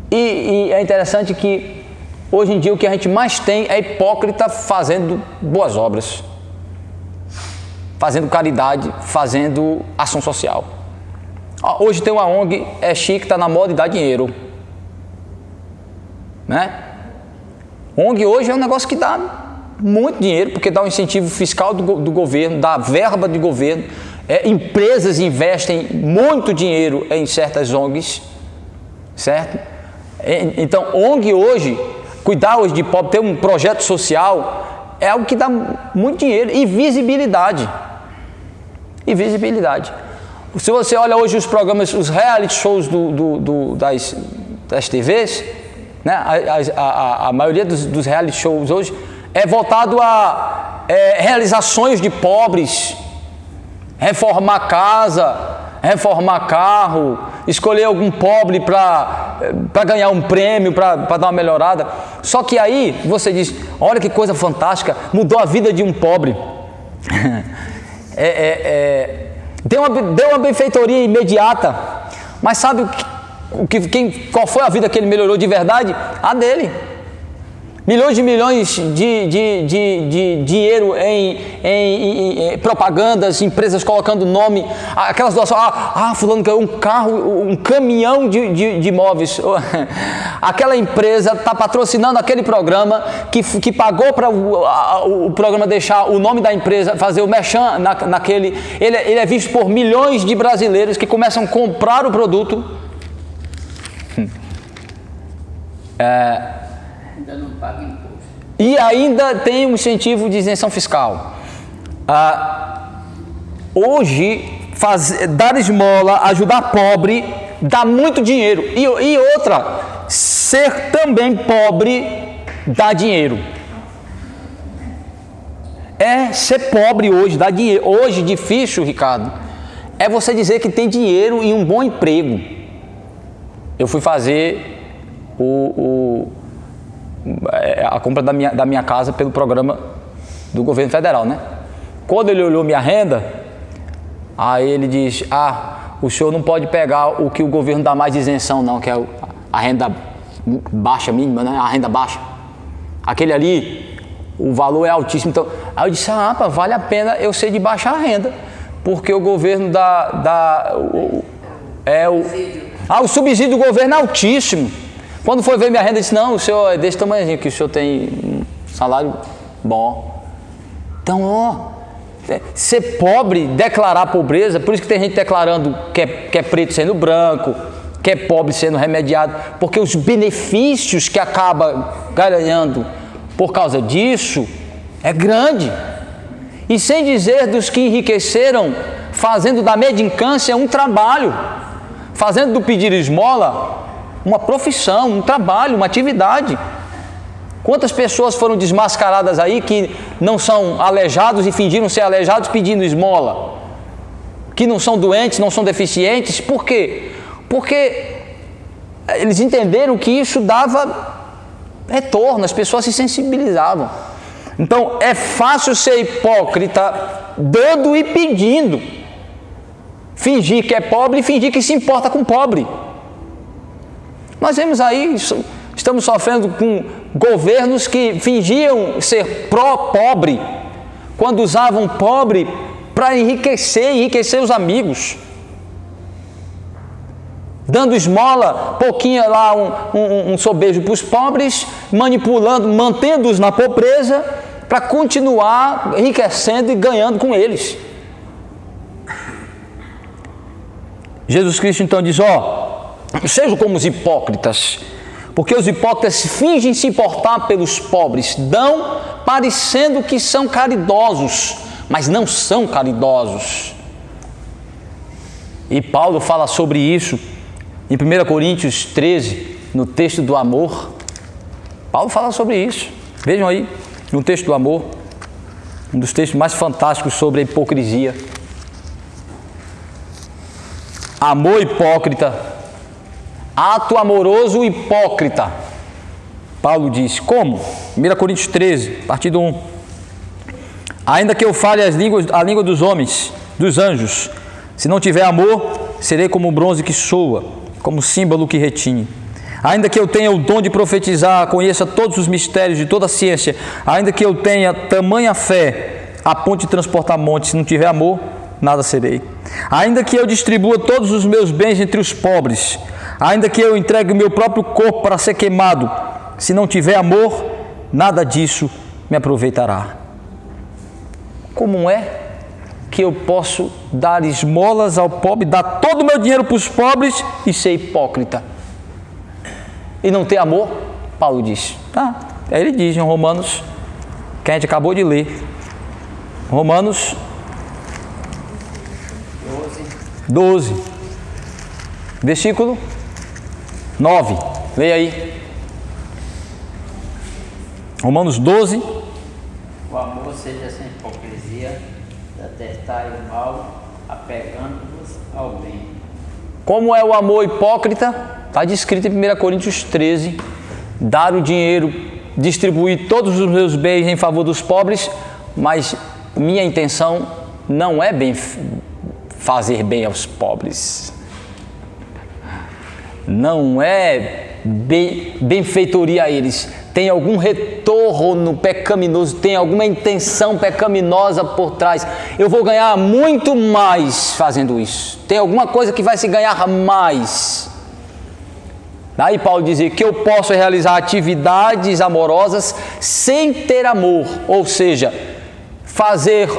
E é interessante que hoje em dia o que a gente mais tem é hipócrita fazendo boas obras, fazendo caridade, fazendo ação social. Hoje tem uma ONG, é chique, está na moda e dá dinheiro, ONG hoje é um negócio que dá muito dinheiro, porque dá um incentivo fiscal do governo, dá verba de governo, empresas investem muito dinheiro em certas ONGs, certo? Então, ONG hoje, cuidar hoje de pobre, ter um projeto social, é algo que dá muito dinheiro e visibilidade. Se você olha hoje os programas, os reality shows das TVs, a maioria dos reality shows hoje é voltado a realizações de pobres, reformar casa, reformar carro, escolher algum pobre para ganhar um prêmio, para dar uma melhorada. Só que aí você diz, olha que coisa fantástica, mudou a vida de um pobre. Deu uma benfeitoria imediata, mas sabe qual foi a vida que ele melhorou de verdade? A dele. Milhões de dinheiro em propagandas, empresas colocando nome, aquelas doações, fulano ganhou um carro, um caminhão de imóveis. Aquela empresa está patrocinando aquele programa que pagou para o programa deixar o nome da empresa, fazer o merchan naquele. Ele é visto por milhões de brasileiros que começam a comprar o produto. Ainda não paga imposto. E ainda tem um incentivo de isenção fiscal. Hoje, dar esmola, ajudar pobre, dá muito dinheiro. E outra, ser também pobre dá dinheiro. Ser pobre hoje dá dinheiro. Hoje, difícil, Ricardo, é você dizer que tem dinheiro e um bom emprego. Eu fui fazer a compra da minha casa pelo programa do governo federal, né? Quando ele olhou minha renda, aí ele diz, o senhor não pode pegar o que o governo dá mais de isenção não, que é a renda baixa mínima, né? A renda baixa. Aquele ali, o valor é altíssimo. Então, aí eu disse, vale a pena eu ser de baixa renda, porque o governo o subsídio do governo é altíssimo. Quando foi ver minha renda, eu disse, não, o senhor é desse tamanhozinho, que o senhor tem um salário bom. Então, ser pobre, declarar pobreza, por isso que tem gente declarando que é preto sendo branco, que é pobre sendo remediado, porque os benefícios que acaba ganhando por causa disso é grande. E sem dizer dos que enriqueceram fazendo da mendicância um trabalho, fazendo do pedir esmola uma profissão, um trabalho, uma atividade. Quantas pessoas foram desmascaradas aí que não são aleijados e fingiram ser aleijados pedindo esmola? Que não são doentes, não são deficientes. Por quê? Porque eles entenderam que isso dava retorno, as pessoas se sensibilizavam. Então é fácil ser hipócrita dando e pedindo. Fingir que é pobre e fingir que se importa com o pobre. Nós vemos aí, estamos sofrendo com governos que fingiam ser pró-pobre, quando usavam pobre para enriquecer os amigos. Dando esmola, pouquinho lá, um sobejo para os pobres, manipulando, mantendo-os na pobreza, para continuar enriquecendo e ganhando com eles. Jesus Cristo então diz, sejam como os hipócritas, porque os hipócritas fingem se importar pelos pobres, dão parecendo que são caridosos, mas não são caridosos. E Paulo fala sobre isso em 1 Coríntios 13, no texto do amor. Paulo fala sobre isso, vejam aí, no texto do amor, um dos textos mais fantásticos sobre a hipocrisia. Amor hipócrita, ato amoroso hipócrita. Paulo diz, como? 1 Coríntios 13, a partir do 1. Ainda que eu fale a língua dos homens, dos anjos, se não tiver amor, serei como o bronze que soa, como símbolo que retine. Ainda que eu tenha o dom de profetizar, conheça todos os mistérios de toda a ciência, ainda que eu tenha tamanha fé, a ponto de transportar montes, se não tiver amor, nada serei. Ainda que eu distribua todos os meus bens entre os pobres, ainda que eu entregue o meu próprio corpo para ser queimado, se não tiver amor, nada disso me aproveitará. Como é que eu posso dar esmolas ao pobre, dar todo o meu dinheiro para os pobres e ser hipócrita? E não ter amor? Paulo diz. Aí ele diz em Romanos, que a gente acabou de ler. Romanos 12, versículo 9. Leia aí. Romanos 12. O amor seja sem hipocrisia, detestai o mal, apegando-vos ao bem. Como é o amor hipócrita? Está descrito em 1 Coríntios 13, dar o dinheiro, distribuir todos os meus bens em favor dos pobres, mas minha intenção não é fazer bem aos pobres. Não é benfeitoria a eles. Tem algum retorno pecaminoso, tem alguma intenção pecaminosa por trás. Eu vou ganhar muito mais fazendo isso. Tem alguma coisa que vai se ganhar mais. Daí Paulo dizia que eu posso realizar atividades amorosas sem ter amor, ou seja, fazer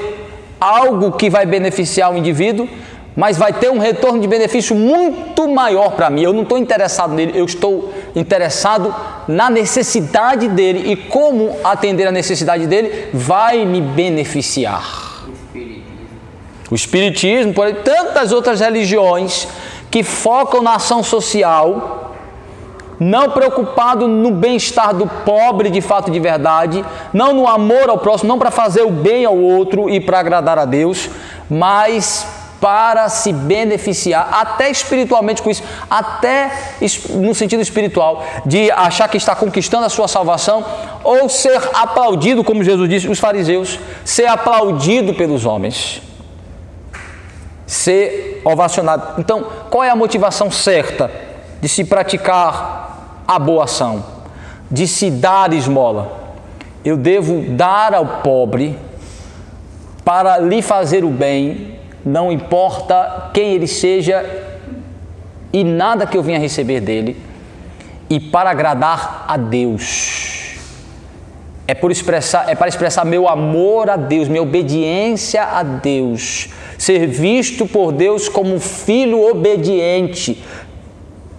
algo que vai beneficiar o indivíduo, mas vai ter um retorno de benefício muito maior para mim. Eu não estou interessado nele, eu estou interessado na necessidade dele, e como atender a necessidade dele vai me beneficiar. O Espiritismo, por exemplo, tantas outras religiões que focam na ação social, não preocupado no bem-estar do pobre de fato de verdade, não no amor ao próximo, não para fazer o bem ao outro e para agradar a Deus, mas para se beneficiar, até espiritualmente com isso, até no sentido espiritual, de achar que está conquistando a sua salvação, ou ser aplaudido, como Jesus disse, os fariseus, ser aplaudido pelos homens, ser ovacionado. Então, qual é a motivação certa de se praticar a boa ação, de se dar esmola? Eu devo dar ao pobre para lhe fazer o bem, não importa quem ele seja e nada que eu venha receber dele, e para agradar a Deus. É para expressar meu amor a Deus, minha obediência a Deus, ser visto por Deus como filho obediente,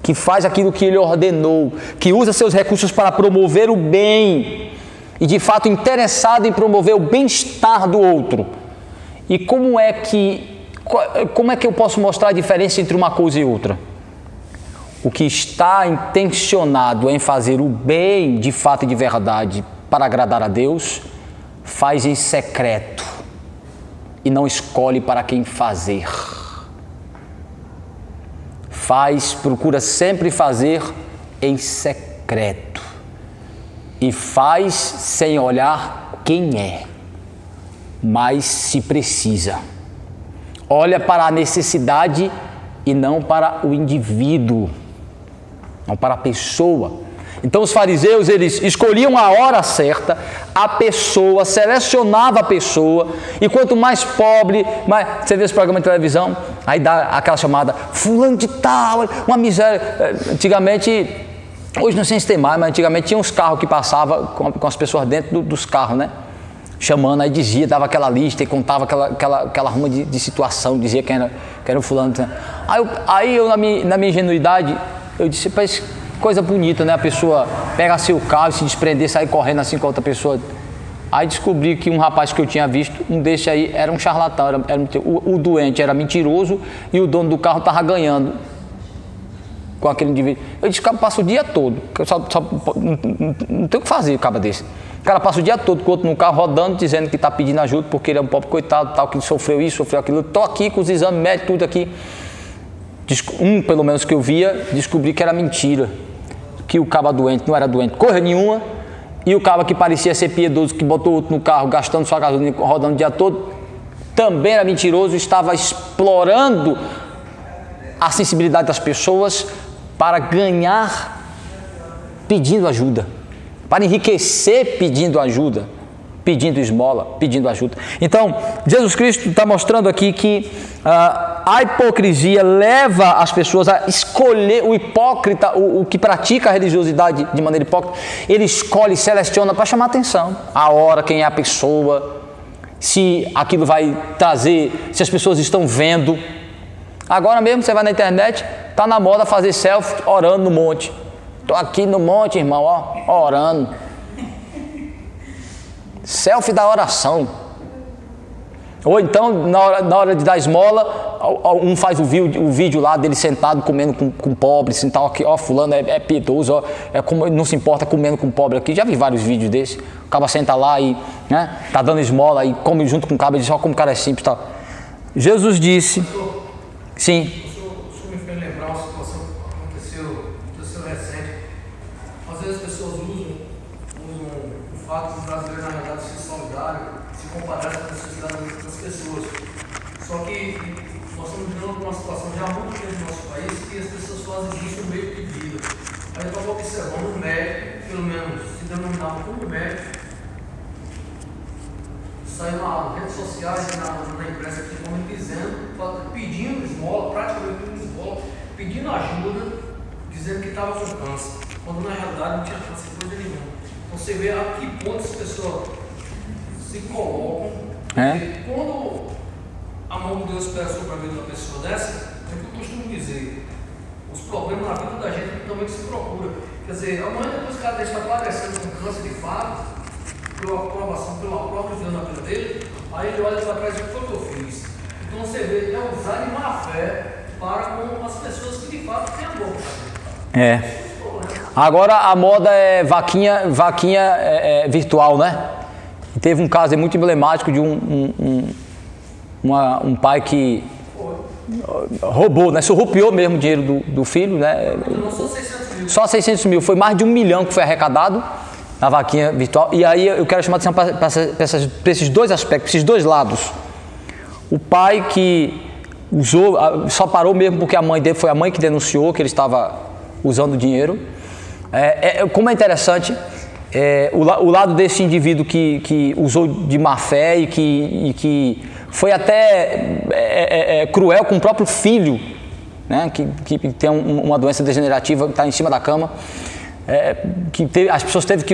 que faz aquilo que Ele ordenou, que usa seus recursos para promover o bem e de fato interessado em promover o bem-estar do outro. E como é que eu posso mostrar a diferença entre uma coisa e outra? O que está intencionado em fazer o bem de fato e de verdade para agradar a Deus, faz em secreto e não escolhe para quem fazer. Procura sempre fazer em secreto e faz sem olhar quem é, mas se precisa. Olha para a necessidade e não para o indivíduo, não para a pessoa. Então os fariseus, eles escolhiam a hora certa, a pessoa, selecionava a pessoa, e quanto mais pobre, você vê esse programa de televisão, aí dá aquela chamada, fulano de tal, uma miséria. Antigamente, hoje não sei se tem mais, mas antigamente tinha uns carros que passavam com as pessoas dentro dos carros, né? Chamando, aí dizia, dava aquela lista e contava aquela ruma de situação, dizia quem era o fulano. Aí eu na minha ingenuidade, eu disse, parece coisa bonita, né? A pessoa pega seu carro e se desprender, sair correndo assim com a outra pessoa. Aí descobri que um rapaz que eu tinha visto, um desse aí, era um charlatão, o doente era mentiroso e o dono do carro estava ganhando com aquele indivíduo. Eu disse, o cara passa o dia todo, não tem o que fazer o cara desse. O cara passa o dia todo com o outro no carro rodando, dizendo que está pedindo ajuda porque ele é um pobre coitado, tal, que ele sofreu isso, sofreu aquilo. Estou aqui com os exames médicos, tudo aqui. Pelo menos que eu via, descobri que era mentira, que o caba doente não era doente coisa nenhuma, e o caba que parecia ser piedoso, que botou outro no carro, gastando sua gasolina, rodando o dia todo, também era mentiroso, estava explorando a sensibilidade das pessoas para ganhar pedindo ajuda, para enriquecer pedindo ajuda, pedindo esmola, pedindo ajuda. Então, Jesus Cristo está mostrando aqui que a hipocrisia leva as pessoas a escolher, o hipócrita, o que pratica a religiosidade de maneira hipócrita, ele escolhe, seleciona para chamar atenção, a hora, quem é a pessoa, se aquilo vai trazer, se as pessoas estão vendo. Agora mesmo você vai na internet, está na moda fazer selfie orando no monte. Estou aqui no monte, irmão, orando. Selfie da oração. Ou então, na hora de dar esmola, um faz o vídeo lá dele sentado comendo com pobre, assim, tal, aqui, fulano é piedoso, como não se importa comendo com pobre aqui. Já vi vários vídeos desses. O cara senta lá e tá dando esmola e come junto com o cara e diz, como o cara é simples, tal. Jesus disse, sim, O senhor me fez lembrar uma situação que aconteceu recente. Às vezes as pessoas usam o fato do brasileiro, na realidade, ser solidário, se compadece com a necessidade das pessoas. Só que nós estamos vivendo uma situação já há muito tempo no nosso país que as pessoas fazem isso no meio de vida. Aí eu estava observando um médico, pelo menos se denominava como médico, saiu nas redes sociais e na imprensa principalmente dizendo, pedindo esmola, praticamente pedindo esmola, pedindo ajuda, dizendo que estava com câncer, quando na realidade não tinha câncer coisa nenhuma. Então você vê a que ponto as pessoas se colocam, porque quando a mão de Deus pega sobre a vida de uma pessoa dessa, é o que eu costumo dizer, os problemas na vida da gente também se procura. Quer dizer, amanhã depois o cara está padecendo com câncer de fato, pela aprovação, pela própria Deus na vida dele, aí ele olha para trás e diz, o que eu fiz? Então você vê, é usar de má fé para com as pessoas que de fato têm amor para ele. Agora a moda é vaquinha virtual, né? E teve um caso muito emblemático de um pai que roubou, né? Surrupiou mesmo o dinheiro do filho, né? Não são 600 mil. Só 600 mil, foi mais de 1 milhão que foi arrecadado na vaquinha virtual. E aí eu quero chamar a atenção para esses dois aspectos, esses dois lados. O pai que usou, só parou mesmo porque a mãe dele, foi a mãe que denunciou que ele estava usando o dinheiro. Como é interessante o lado desse indivíduo que usou de má fé e que foi até cruel com o próprio filho, né, que tem uma doença degenerativa, está em cima da cama, as pessoas teve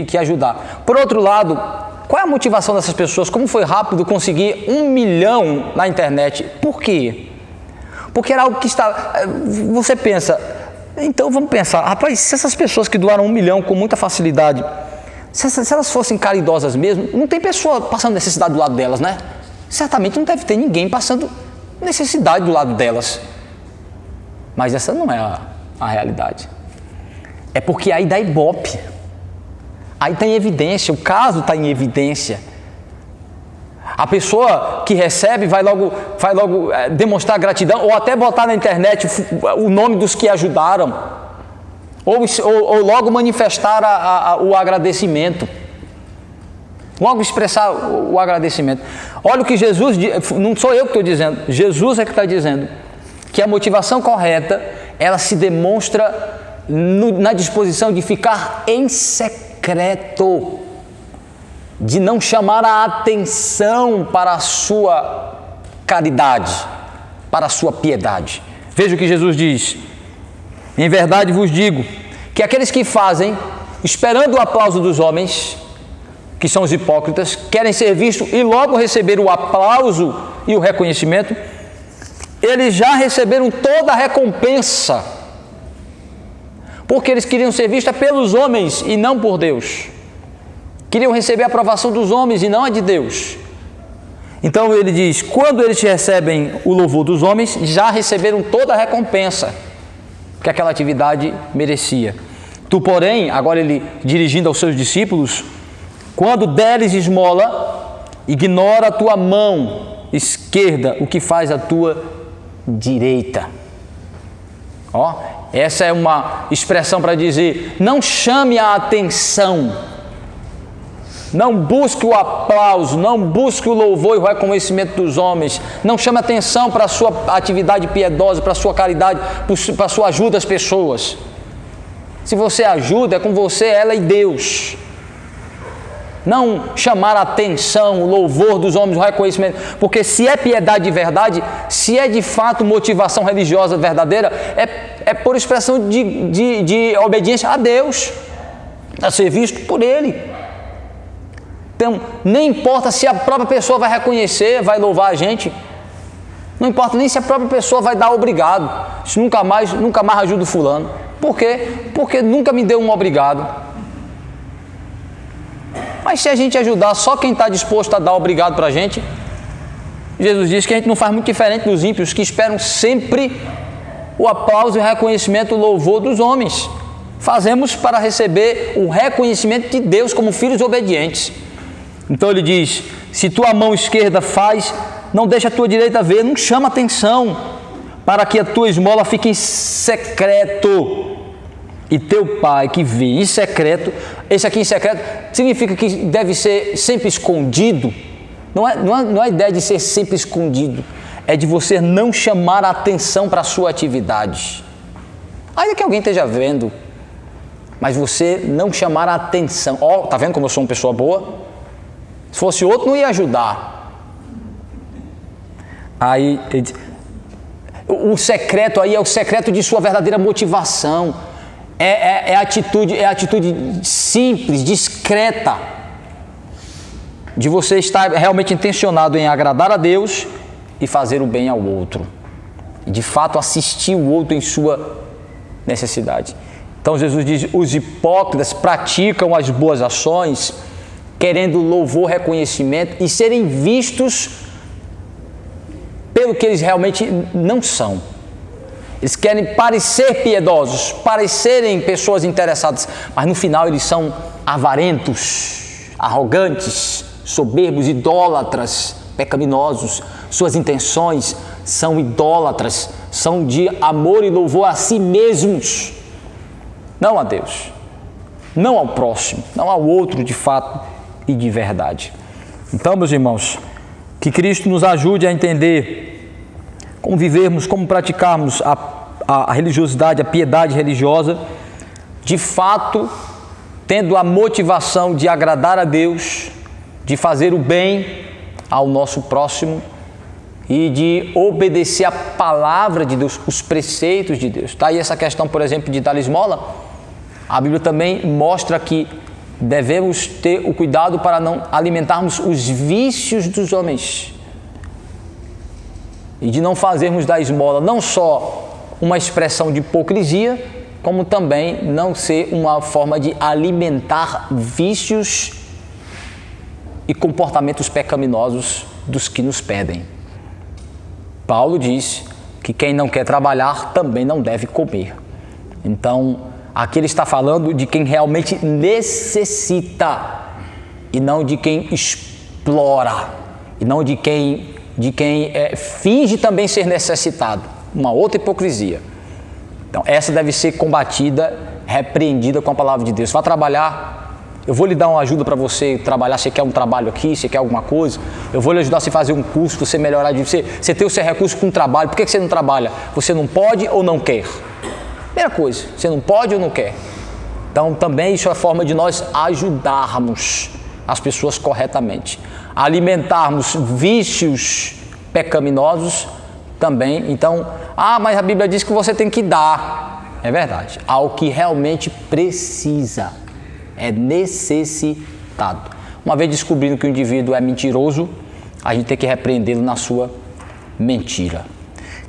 que ajudar. Por outro lado, qual é a motivação dessas pessoas? Como foi rápido conseguir 1 milhão na internet? Por quê? Porque era algo que está... Você pensa... Então vamos pensar, rapaz, se essas pessoas que doaram 1 milhão com muita facilidade, se elas fossem caridosas mesmo, não tem pessoa passando necessidade do lado delas, né? Certamente não deve ter ninguém passando necessidade do lado delas. Mas essa não é a realidade. É porque aí dá ibope. Aí está em evidência, o caso está em evidência. A pessoa que recebe vai logo demonstrar gratidão, ou até botar na internet o nome dos que ajudaram, ou logo manifestar o agradecimento, logo expressar o agradecimento. Olha o que Jesus diz, não sou eu que estou dizendo, Jesus é que está dizendo, que a motivação correta, ela se demonstra na disposição de ficar em secreto, de não chamar a atenção para a sua caridade, para a sua piedade. Veja o que Jesus diz: em verdade vos digo que aqueles que fazem, esperando o aplauso dos homens, que são os hipócritas, querem ser vistos e logo receber o aplauso e o reconhecimento, eles já receberam toda a recompensa, porque eles queriam ser vistos pelos homens e não por Deus. Queriam receber a aprovação dos homens e não a de Deus. Então ele diz, quando eles recebem o louvor dos homens, já receberam toda a recompensa que aquela atividade merecia. Tu, porém, agora ele dirigindo aos seus discípulos, quando deres esmola, ignora a tua mão esquerda o que faz a tua direita. Essa é uma expressão para dizer, não chame a atenção, não busque o aplauso, não busque o louvor e o reconhecimento dos homens, não chame atenção para a sua atividade piedosa, para a sua caridade, para a sua ajuda às pessoas. Se você ajuda, é com você, ela e Deus. Não chamar a atenção, o louvor dos homens, o reconhecimento, porque se é piedade de verdade, se é de fato motivação religiosa verdadeira, é por expressão de obediência a Deus, a ser visto por Ele. Então, nem importa se a própria pessoa vai reconhecer, vai louvar a gente, não importa nem se a própria pessoa vai dar obrigado, se nunca mais ajuda o fulano. Por quê? Porque nunca me deu um obrigado. Mas se a gente ajudar só quem está disposto a dar obrigado para a gente, Jesus diz que a gente não faz muito diferente dos ímpios, que esperam sempre o aplauso, o reconhecimento, o louvor dos homens. Fazemos para receber o reconhecimento de Deus como filhos obedientes. Então ele diz, se tua mão esquerda faz não deixa a tua direita ver, não chama atenção, para que a tua esmola fique em secreto. E teu pai que vê em secreto, esse aqui em secreto, significa que deve ser sempre escondido. Não é a ideia de ser sempre escondido, é de você não chamar a atenção para a sua atividade. Ainda que alguém esteja vendo, mas você não chamar a atenção. Ó, tá vendo como eu sou uma pessoa boa? Se fosse outro, não ia ajudar. Aí, o secreto aí é o secreto de sua verdadeira motivação. É a atitude simples, discreta, de você estar realmente intencionado em agradar a Deus e fazer o bem ao outro. E de fato assistir o outro em sua necessidade. Então Jesus diz, os hipócritas praticam as boas ações, querendo louvor, reconhecimento e serem vistos pelo que eles realmente não são. Eles querem parecer piedosos, parecerem pessoas interessadas, mas no final eles são avarentos, arrogantes, soberbos, idólatras, pecaminosos. Suas intenções são idólatras, são de amor e louvor a si mesmos, não a Deus, não ao próximo, não ao outro de fato e de verdade. Então, meus irmãos, que Cristo nos ajude a entender como vivermos, como praticarmos a religiosidade, a piedade religiosa, de fato, tendo a motivação de agradar a Deus, de fazer o bem ao nosso próximo e de obedecer a palavra de Deus, os preceitos de Deus. Está aí essa questão, por exemplo, de dar esmola. A Bíblia também mostra que devemos ter o cuidado para não alimentarmos os vícios dos homens. E de não fazermos da esmola não só uma expressão de hipocrisia, como também não ser uma forma de alimentar vícios e comportamentos pecaminosos dos que nos pedem. Paulo diz que quem não quer trabalhar também não deve comer. Então, aqui ele está falando de quem realmente necessita e não de quem explora e não de quem finge também ser necessitado, uma outra hipocrisia. Então essa deve ser combatida, repreendida com a palavra de Deus. Vá trabalhar, eu vou lhe dar uma ajuda para você trabalhar. Você quer um trabalho aqui, você quer alguma coisa, eu vou lhe ajudar a você fazer um curso, você melhorar, você ter o seu recurso com trabalho. Por que você não trabalha? Você não pode ou não quer? Primeira coisa, você não pode ou não quer. Então também isso é a forma de nós ajudarmos as pessoas corretamente. Alimentarmos vícios pecaminosos também. Então, mas a Bíblia diz que você tem que dar. É verdade, ao que realmente precisa, é necessitado. Uma vez descobrindo que o indivíduo é mentiroso, a gente tem que repreendê-lo na sua mentira.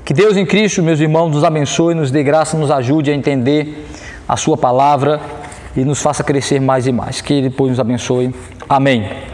Que Deus em Cristo, meus irmãos, nos abençoe, nos dê graça, nos ajude a entender a sua palavra e nos faça crescer mais e mais. Que Ele depois nos abençoe. Amém.